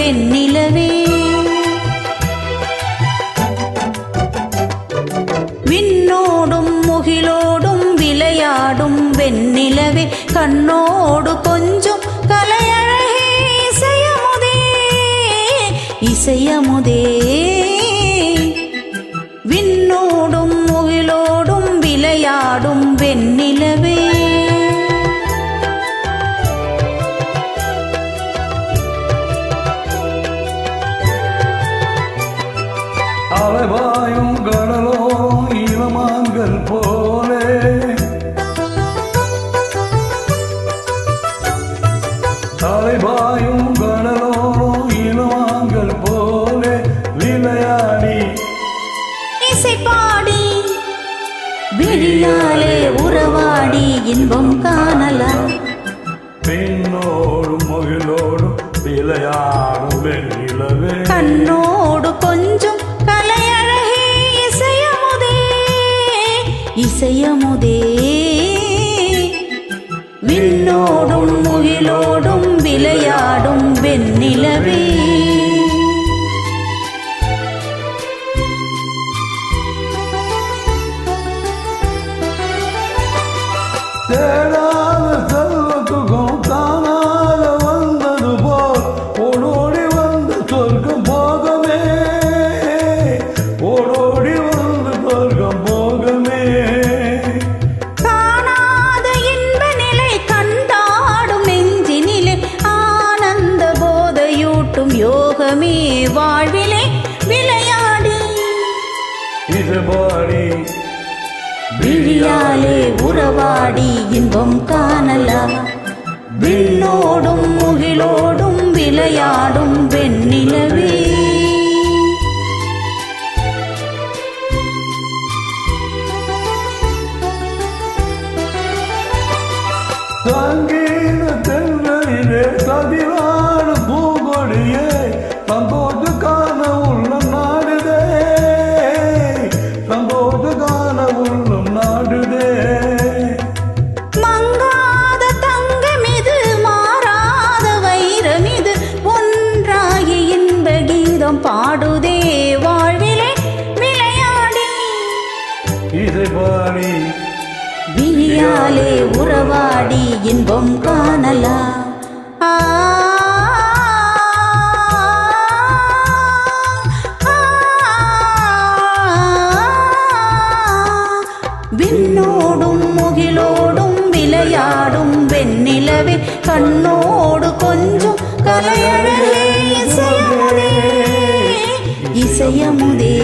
வெண்ணிலவே விண்ணோடும் முகிலோடும் விளையாடும் வெண்ணிலவே கண்ணோடு கொஞ்சம் கலையழகே இசையமுதே இசையமுதே விண்ணோடும் முகிலோடும் விளையாடும் வெண்ணிலவே அலைபாயும் கடலோ இளமான்கள் போலே அலைபாயும் கடலோ இளமான்கள் போலே விளையாடி இசை பாடி விழியாலே உறவாடி இன்பம் காணலாம் பெண்ணோடும் மகிழோடும் விளையாடும் வெண்ணிலவே கண்ணோடு கொஞ்சம் கலையழகே இசையமுதே இசையமுதே விண்ணோடும் முகிலோடும் விளையாடும் வெண்ணிலவே தேடாத செல்வத்துக்கும் தானாக வந்தது போல் ஓடோடி வந்த சொர்க்கம் போகமே ஓடோடி வந்த சொர்க்கம் போகமே காணாத இன்ப நிலை கண்டாடும் நெஞ்சினிலே ஆனந்த போதையூட்டும் யோகமே வாழ்விலே விளையாடி இது பாடி விழியாலே உறவாடி இன்பம் காணலாம் விண்ணோடும் முகிலோடும் விளையாடும் வெண்ணிலவே சங்கீத தென்றலிலே கதிராடு பூங்கொடியே சந்தோஷ காண உள்ளம் நாடுதே சந்தோஷ காண உள்ளம் நாடுதே மங்காத தங்கமிது மாறாத வைரமிது ஒன்றாகி இன்ப கீதம் பாடுதே வாழ்விலே விளையாடி இதை பாடி விழியாலே உறவாடி இன்பம் காணலாம் ஆ விண்ணோடும் முகிலோடும் விளையாடும் வெண்ணிலவே கண்ணோடு கொஞ்சம் கலையழகே இசையமுதே இசையமுதே